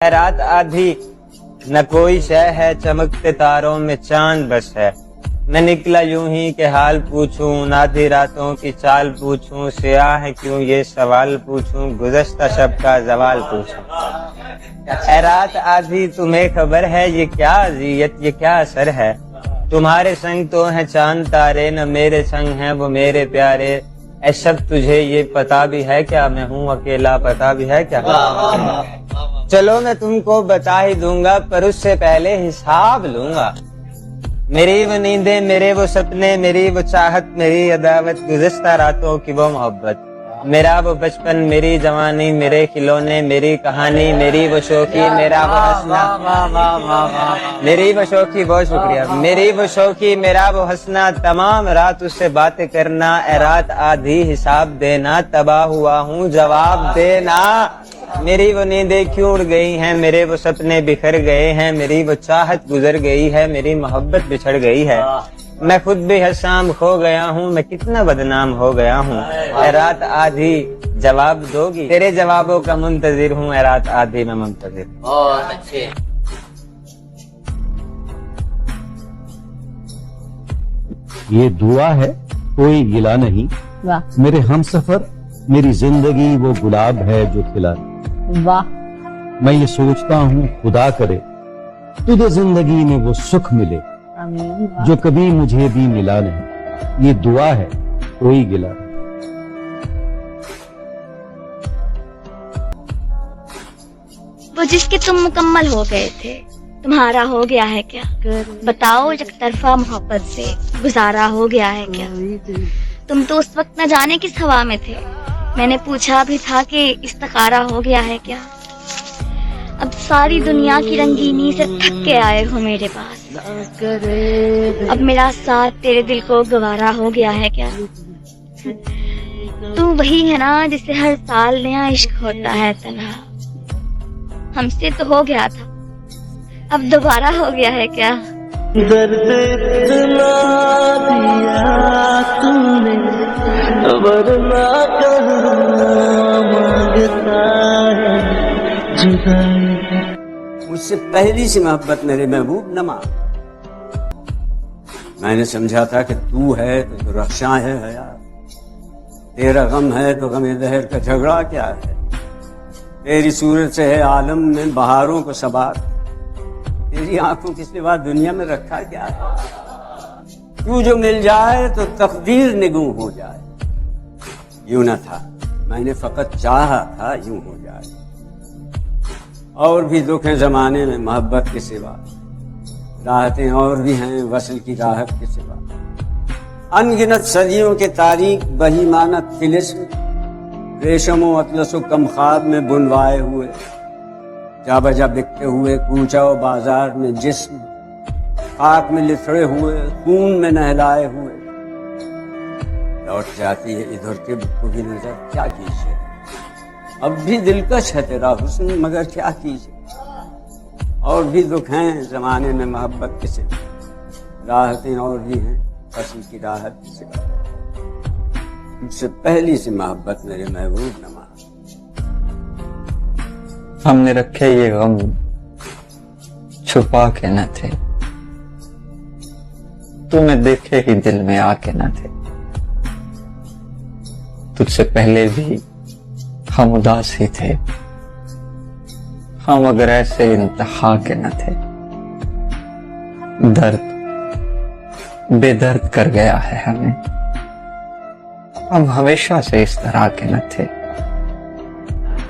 रात आधी न कोई शय है, चमकते तारों में चांद बस है। मैं निकला यूं ही के हाल पूछूं, आधी रातों की चाल पूछूं, सियाह है क्यों ये सवाल पूछूं, गुज़श्ता शब का जवाल पूछूं। ऐ रात आधी तुम्हें खबर है ये क्या अज़ियत, ये क्या असर है। तुम्हारे संग तो है चांद तारे, न मेरे संग हैं वो मेरे प्यारे। ऐ शब तुझे ये पता भी है क्या, मैं हूँ अकेला, पता भी है क्या। चलो मैं तुमको बता ही दूंगा, पर उससे पहले हिसाब लूंगा। मेरी वो नींदें, मेरे वो सपने, मेरी वो चाहत, मेरी अदावत, गुज़श्ता रातों की वो मोहब्बत, मेरा वो बचपन, मेरी जवानी, मेरे खिलौने, मेरी कहानी, मेरी वो शौकी, मेरा वो हंसना, मेरी वो शौकी, बहुत शुक्रिया, मेरी वो शौकी, मेरा वो हंसना, तमाम रात उससे बातें करना। ए रात आधी हिसाब देना, तबाह हुआ हूँ जवाब देना। मेरी वो नींदें क्यों उड़ गई हैं, मेरे वो सपने बिखर गए हैं, मेरी वो चाहत गुजर गई है, मेरी मोहब्बत बिछड़ गई है। मैं खुद भी हसाम खो गया हूँ, मैं कितना बदनाम हो गया हूँ। ए रात आधी जवाब दोगी, तेरे जवाबों का मुंतजिर हूँ। ए रात आधी मैं मुंतजिर। बहुत अच्छे। ये दुआ है कोई गिला नहीं, वाह मेरे हमसफर मेरी जिंदगी वो गुलाब है जो खिला। वाह। मैं ये सोचता हूँ खुदा करे तुझे जिंदगी में वो सुख मिले आमीन। जो कभी मुझे भी मिला नहीं। ये दुआ है कोई गिला नहीं। वो जिसके तुम मुकम्मल हो गए थे, तुम्हारा हो गया है क्या। बताओ एक तरफा मोहब्बत से गुजारा हो गया है क्या। तुम तो उस वक्त न जाने किस हवा में थे, मैंने पूछा भी था कि इस्तखारा हो गया है क्या। अब सारी दुनिया की रंगीनी से थक के आए हो मेरे पास, अब मेरा साथ तेरे दिल को गवारा हो गया है क्या। तू वही है ना जिसे हर साल नया इश्क होता है तन्हा, हमसे तो हो गया था अब दोबारा हो गया है क्या। दर्द इतना दिया तूने, वरना कहाँ मांगता है जुदाई। मुझसे पहली सी मोहब्बत मेरे महबूब न मांग। मैंने समझा था कि तू है तो रक्षा है हया, तेरा गम है तो गम दहर का झगड़ा क्या है। तेरी सूरत से है आलम में बहारों को सवार, तेरी आंखों के सिवा दुनिया में रखा क्या है। तू जो मिल जाए तो तकदीर निगूं हो जाए। यूं न था मैंने फकत चाहा था यूं हो जाए। और भी दुख हैं जमाने में मोहब्बत के सिवा, राहतें और भी हैं वसल की राहत के सिवा। अनगिनत सदियों के तारीख बहीमानत तिलिस्म, रेशमो अतलसो कम ख्वाब में बुनवाए हुए, जा बजा बिकते हुए कूचा और बाजार में जिस्म, खाक में लिथड़े हुए खून में नहलाए हुए। लौट जाती है इधर के को भी नजर, क्या कीजिए अब भी दिलकश है तेरा हुस्न, मगर क्या कीजिए। और भी दुख हैं जमाने में मोहब्बत के सिवा, राहतें और भी हैं फसल की राहत के सिवा। मुझसे पहली सी मोहब्बत मेरे महबूब न मांग। हमने रखे ये गम छुपा के न थे, तुम्हें देखे ही दिल में आके न थे। तुझसे पहले भी हम उदास ही थे, हम अगर ऐसे इंतहा के न थे। दर्द बेदर्द कर गया है हमें, हम हमेशा से इस तरह के न थे।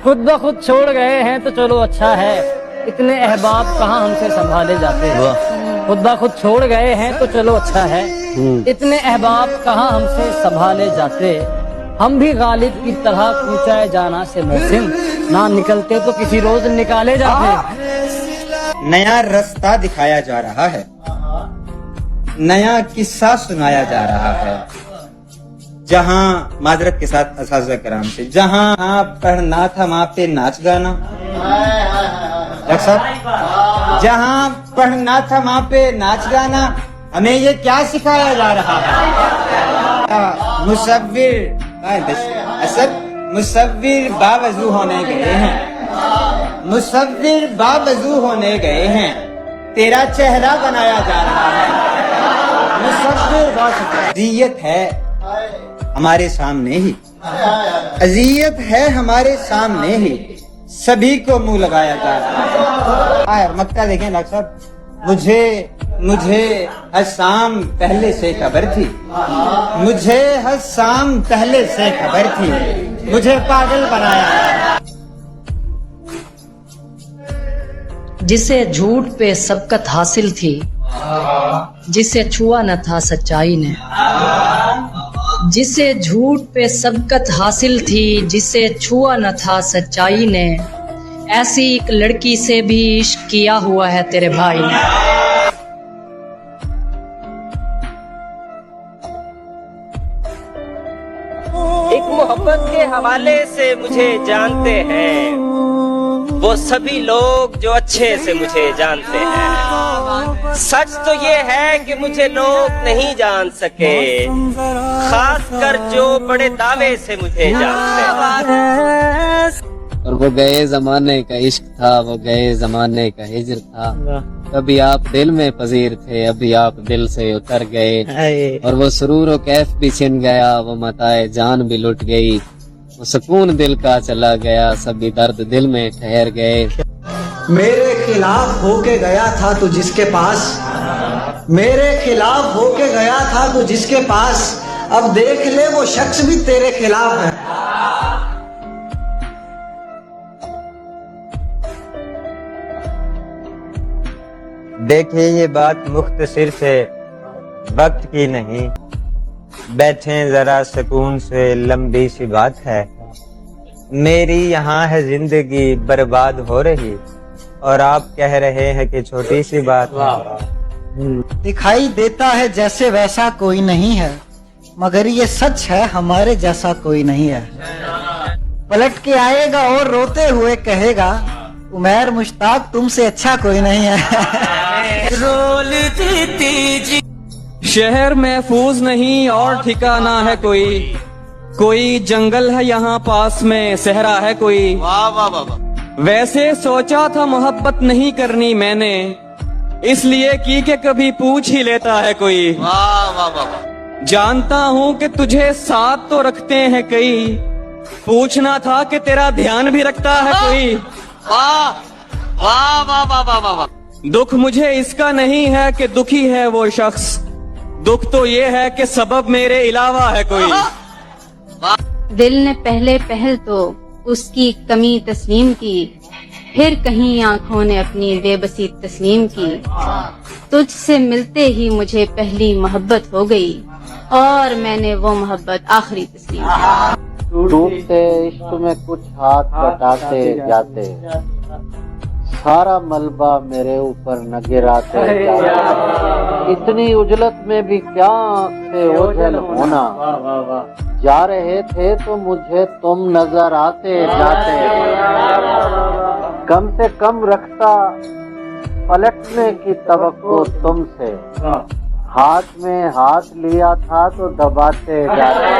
खुद ब खुद छोड़ गए हैं तो चलो अच्छा है, इतने अहबाब कहाँ हमसे संभाले जाते हैं। खुद ब खुद छोड़ गए हैं तो चलो अच्छा है, इतने अहबाब कहाँ हमसे संभाले जाते। हम भी गालिब की तरह कूचाए जाना से महसिन, ना निकलते तो किसी रोज निकाले जाते। नया रास्ता दिखाया जा रहा है, नया किस्सा सुनाया जा रहा है। जहाँ माजरत के साथ असाज़ा कराम से, जहाँ पढ़ना था वहाँ पे नाच गाना, जहाँ पढ़ना था वहाँ पे नाच गाना, हमें ये क्या सिखाया जा रहा है। मुसव्विर मुसव्विर बावजू होने गए हैं। मुसव्विर बावजू होने गए हैं, तेरा चेहरा बनाया जा रहा है। मुसव्विर अज़ियत है हमारे सामने ही, अज़ियत है हमारे सामने ही, सभी को मुंह लगाया जा रहा है। मक्का देखें डॉक्टर साहब, मुझे हसाम पहले से खबर थी, मुझे हसाम पहले से खबर थी, मुझे पागल बनाया। जिसे झूठ पे सबकत हासिल थी, जिसे छुआ न था सच्चाई ने, जिसे झूठ पे सबकत हासिल थी, जिसे छुआ न था सच्चाई ने, ऐसी एक लड़की से भी इश्क किया हुआ है तेरे भाई ने। एक मोहब्बत के हवाले से मुझे जानते हैं वो सभी लोग जो अच्छे से मुझे जानते हैं। सच तो ये है कि मुझे लोग नहीं जान सके, खासकर जो बड़े दावे से मुझे जानते हैं। और वो गए जमाने का इश्क था, वो गए जमाने का हिजर था। कभी आप दिल में पजीर थे, अभी आप दिल से उतर गए। और वो सुरूर व कैफ भी छिन गया, वो मताए जान भी लुट गई। वो सुकून दिल का चला गया, सभी दर्द दिल में ठहर गए। मेरे खिलाफ होके गया था तू जिसके पास, मेरे खिलाफ होके गया था तू जिसके पास, अब देख ले वो शख्स भी तेरे खिलाफ है। देखिए ये बात मुख्तसर से वक्त की नहीं, बैठें जरा सुकून से, लंबी सी बात है। मेरी यहाँ है जिंदगी बर्बाद हो रही और आप कह रहे हैं कि छोटी सी बात है। दिखाई देता है जैसे वैसा कोई नहीं है, मगर ये सच है हमारे जैसा कोई नहीं है। पलट के आएगा और रोते हुए कहेगा, उमैर मुश्ताक तुमसे अच्छा कोई नहीं है। शहर महफूज नहीं और ठिकाना है कोई, कोई जंगल है यहाँ पास में, सहरा है कोई। वैसे सोचा था मोहब्बत नहीं करनी मैंने, इसलिए की के कभी पूछ ही लेता है कोई। जानता हूँ कि तुझे साथ तो रखते हैं कई, पूछना था कि तेरा ध्यान भी रखता है कोई। दुख मुझे इसका नहीं है कि दुखी है वो शख्स, दुख तो ये है कि सबब मेरे अलावा है कोई। दिल ने पहले पहल तो उसकी कमी तस्लीम की, फिर कहीं आंखों ने अपनी बेबसी तस्लीम की। तुझसे मिलते ही मुझे पहली मोहब्बत हो गई और मैंने वो मोहब्बत आखिरी तस्लीम की। डूबते इश्क में कुछ हाथ बटाते जाते, सारा मलबा मेरे ऊपर न गिराते जाते। इतनी उजलत में भी क्या आँख से ओझल होना, जा रहे थे तो मुझे तुम नजर आते जाते। कम से कम रखता पलटने की तवक्को तुमसे, हाथ में हाथ लिया था तो दबाते जाते।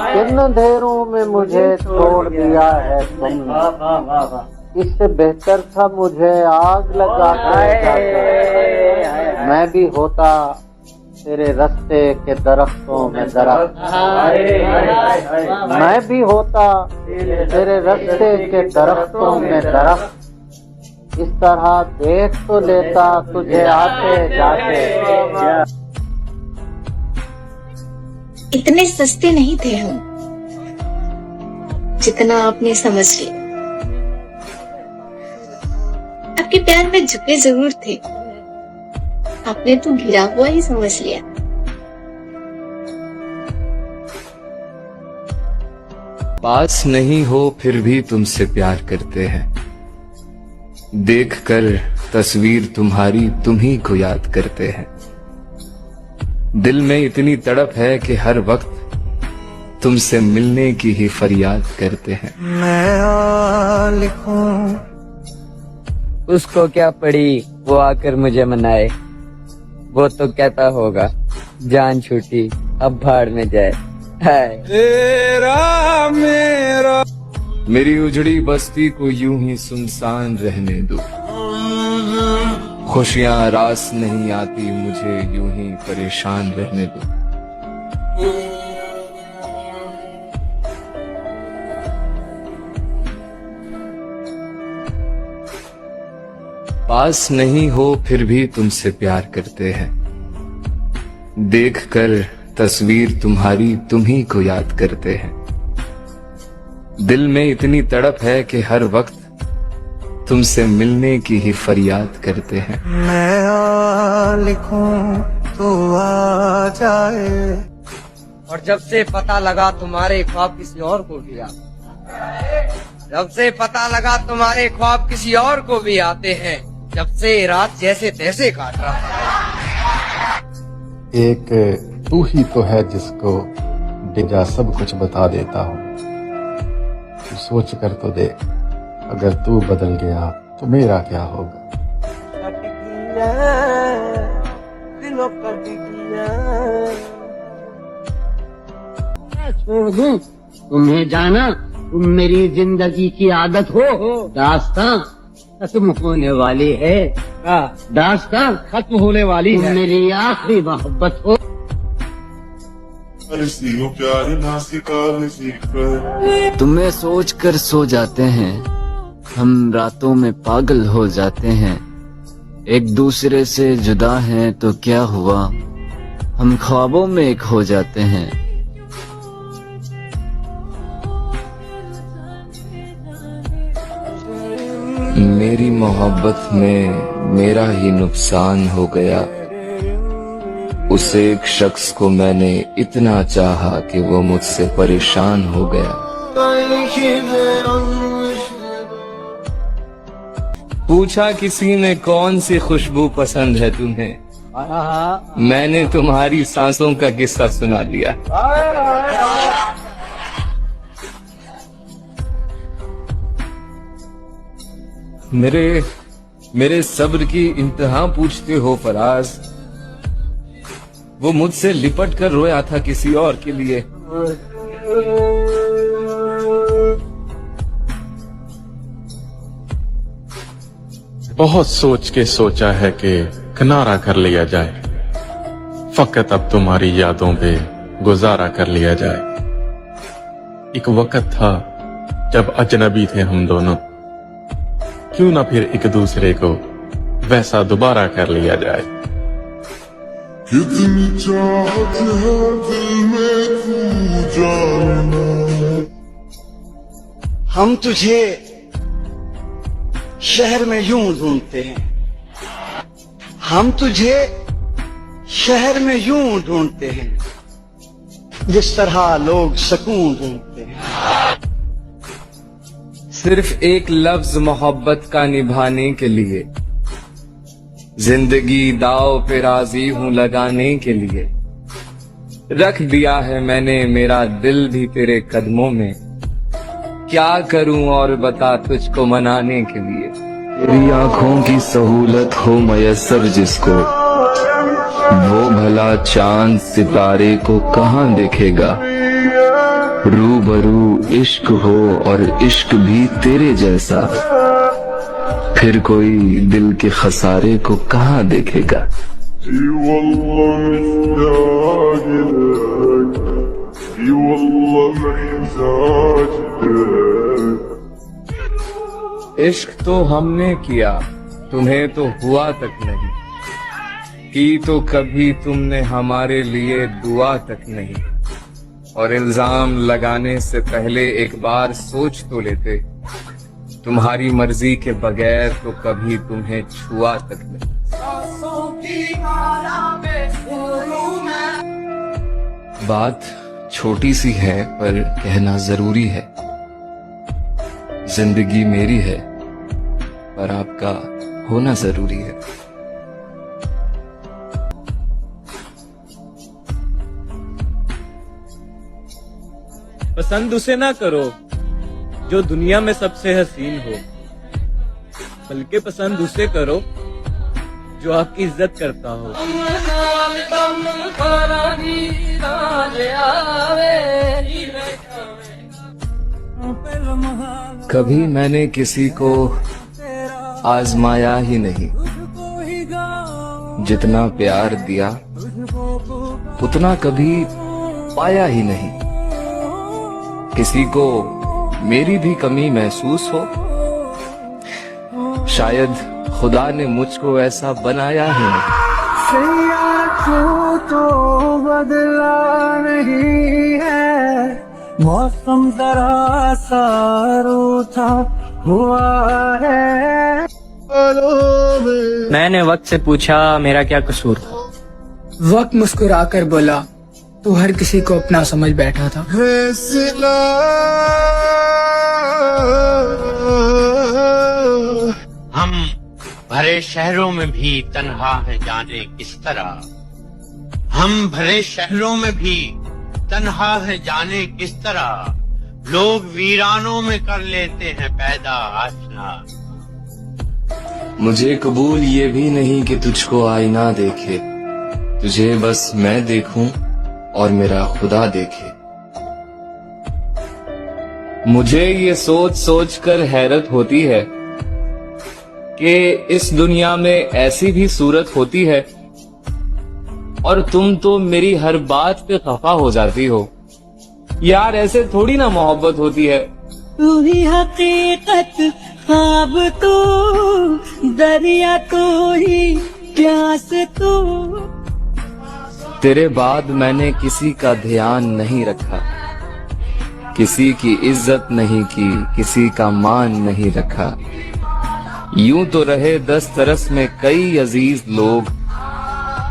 किन अंधेरों में मुझे छोड़ दिया है तुमने, इससे बेहतर था मुझे आग लगाते जाते। मैं भी होता तेरे रास्ते के दरख्तों में दरख्त, मैं भी होता तेरे रास्ते के दरख्तों में दरख्त। इस तरह देख तो लेता तुझे आते जाते। इतने सस्ते नहीं थे हम जितना आपने समझ लिया। आपके प्यार में झुके जरूर थे, आपने तो गिरा हुआ ही समझ लिया। पास नहीं हो फिर भी तुमसे प्यार करते हैं, देखकर तस्वीर तुम्हारी तुम ही को याद करते हैं। दिल में इतनी तड़प है कि हर वक्त तुमसे मिलने की ही फरियाद करते हैं। मैं लिखूं उसको क्या पड़ी वो आकर मुझे मनाए, वो तो कहता होगा जान छूटी अब भाड़ में जाए। हाय तेरा मेरा मेरी उजड़ी बस्ती को यूं ही सुनसान रहने दो। खुशियां रास नहीं आती, मुझे यूं ही परेशान रहने दो। पास नहीं हो फिर भी तुमसे प्यार करते हैं। देखकर तस्वीर तुम्हारी तुम ही को याद करते हैं। दिल में इतनी तड़प है कि हर वक्त तुमसे मिलने की ही फरियाद करते हैं। मैं लिखूं तो आ जाए। और जब से पता लगा तुम्हारे ख्वाब किसी और को भी आते, जब से पता लगा तुम्हारे ख्वाब किसी और को भी आते हैं, जब से रात जैसे तैसे काट रहा है। एक तू ही तो है जिसको बेजा सब कुछ बता देता हूँ। तू सोच कर तो देख, अगर तू बदल गया तो मेरा क्या होगा। छोड़ दूं तुम्हें जाना, तुम मेरी जिंदगी की आदत हो। दास्तां खत्म होने वाली है, दास्तां खत्म होने वाली है। मेरी आखिरी मोहब्बत हो। तुम्हें सोच कर सो जाते हैं, हम रातों में पागल हो जाते हैं। एक दूसरे से जुदा हैं तो क्या हुआ, हम ख्वाबों में खो जाते हैं। मेरी मोहब्बत में मेरा ही नुकसान हो गया। उस एक शख्स को मैंने इतना चाहा कि वो मुझसे परेशान हो गया। पूछा किसी ने कौन सी खुशबू पसंद है तुम्हें, मैंने तुम्हारी सांसों का किस्सा सुना दिया। मेरे सब्र की इंतहा पूछते हो फराज। वो मुझसे लिपट कर रोया था किसी और के लिए। बहुत सोच के सोचा है कि किनारा कर लिया जाए, फकत अब तुम्हारी यादों पे गुजारा कर लिया जाए। एक वक्त था जब अजनबी थे हम दोनों, क्यों ना फिर एक दूसरे को वैसा दोबारा कर लिया जाए। कितनी चाहत है दिल में तू जानना। हम तुझे शहर में यूं ढूंढते हैं, हम तुझे शहर में यूं ढूंढते हैं, जिस तरह लोग सुकून ढूंढते हैं। सिर्फ एक लफ्ज मोहब्बत का निभाने के लिए, जिंदगी दाव पे राजी हूं लगाने के लिए। रख दिया है मैंने मेरा दिल भी तेरे कदमों में, क्या करूं और बता तुझको मनाने के लिए। तेरी आंखों की सहूलत हो मयसर जिसको, वो भला चांद सितारे को कहां देखेगा। रूबरू इश्क हो और इश्क भी तेरे जैसा, फिर कोई दिल के खसारे को कहां देखेगा। इश्क तो हमने किया, तुम्हें तो हुआ तक नहीं, की तो कभी तुमने हमारे लिए दुआ तक नहीं। और इल्जाम लगाने से पहले एक बार सोच तो लेते, तुम्हारी मर्जी के बगैर तो कभी तुम्हें छुआ तक नहीं। बात छोटी सी है पर कहना जरूरी है। जिंदगी मेरी है पर आपका होना जरूरी है। पसंद उसे ना करो जो दुनिया में सबसे हसीन हो, बल्कि पसंद उसे करो जो आपकी इज्जत करता हो। कभी मैंने किसी को आजमाया ही नहीं, जितना प्यार दिया उतना कभी पाया ही नहीं। किसी को मेरी भी कमी महसूस हो, शायद खुदा ने मुझको ऐसा बनाया ही नहीं। तो बदला नहीं है, मौसम जरा सा रूठा हुआ है। मैंने वक्त से पूछा मेरा क्या कसूर था। वक्त मुस्कुराकर बोला तू हर किसी को अपना समझ बैठा था। हम भरे शहरों में भी तन्हा है जाने किस तरह, हम भरे शहरों में भी तन्हा है जाने किस तरह, लोग वीरानों में कर लेते हैं पैदा आशना। मुझे कबूल ये भी नहीं कि तुझको आईना देखे, तुझे बस मैं देखूं और मेरा खुदा देखे। मुझे ये सोच सोच कर हैरत होती है कि इस दुनिया में ऐसी भी सूरत होती है और तुम तो मेरी हर बात पे खफा हो जाती हो। यार ऐसे थोड़ी ना मोहब्बत होती है। तू ही हकीकत, ख्वाब तू, दरिया तू ही, प्यास तू। तेरे बाद मैंने किसी का ध्यान नहीं रखा, किसी की इज्जत नहीं की, किसी का मान नहीं रखा। यूं तो रहे दस्तरस में कई अजीज लोग,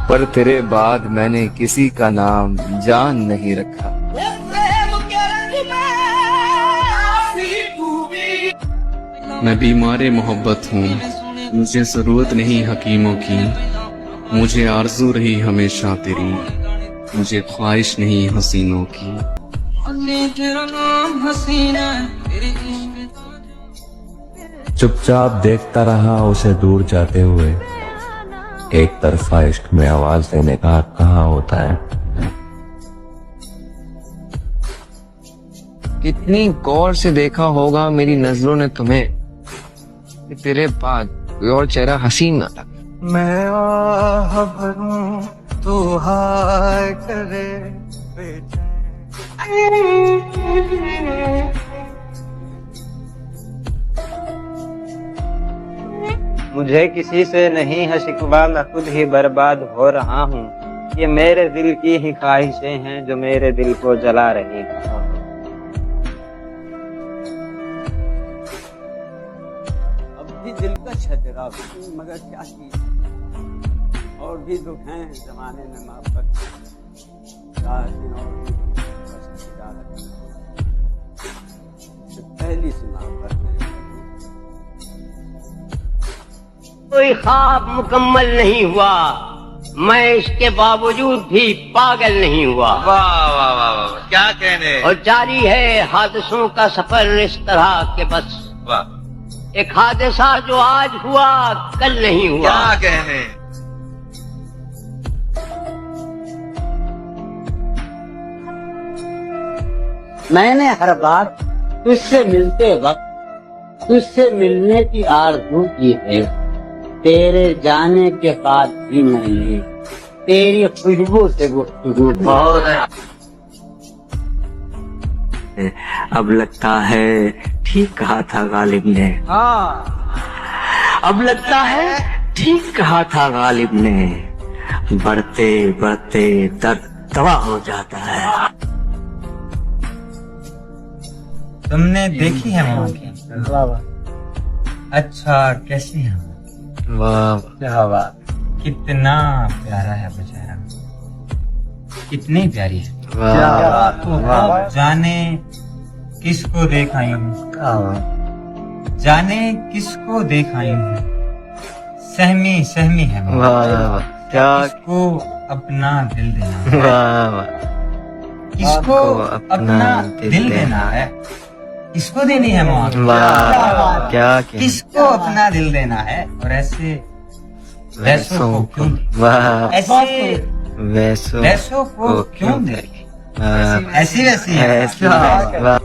पर तेरे बाद मैंने किसी का नाम जान नहीं रखा। मैं बीमारे मोहब्बत हूँ, मुझे जरूरत नहीं हकीमों की, मुझे आरज़ू रही हमेशा तेरी, मुझे ख्वाहिश नहीं हसीनों की। चुपचाप देखता रहा उसे दूर जाते हुए, एक तरफा इश्क में आवाज देने का हक कहाँ होता है। कितनी गौर से देखा होगा मेरी नजरों ने तुम्हें कि तेरे बाद कोई और चेहरा हसीन ना था। मैं आह भरूं तो हाय करे मुझे किसी से नहीं है शिकवा, मैं खुद ही बर्बाद हो रहा हूँ। ये मेरे दिल की ही ख्वाहिशें हैं जो मेरे दिल को जला रही हैं। अब भी दिलकश है तेरा मगर क्या कीजिए, और भी दुख हैं जमाने में मोहब्बत, रात दिन और भी बस इजाजत से पहली सी मोहब्बत मेरे। कोई ख्वाब मुकम्मल नहीं हुआ, मैं इसके बावजूद भी पागल नहीं हुआ। वाह वाह वाह वाह, क्या कहने। और जारी है हादसों का सफर इस तरह के बस। वाह। एक हादसा जो आज हुआ कल नहीं हुआ। क्या कहने। मैंने हर बात तुझसे मिलते वक्त तुझसे मिलने की आरज़ू की है, तेरे जाने के बाद भी मैंने तेरी खुशबू से गुफ्तगू। अब लगता है ठीक कहा था गालिब ने। अब लगता है ठीक कहा था गालिब ने, बढ़ते बढ़ते दर्द दवा हो जाता है। तुमने देखी है माँ की? अच्छा कैसी है? वाह क्या बात, कितना प्यारा है बेचारा, कितनी प्यारी है। वाह। जाने किसको देखा यूं, जाने किसको देखा यूं, सहमी सहमी है वाह। क्या किसको अपना दिल देना, वाह। किसको अपना दिल देना है, किसको देनी है माँ? वाह। क्या किसको अपना दिल देना है, और ऐसे वैसों को क्यों, ऐसे वैसों को क्यों दे, ऐसी वैसी है। वाह।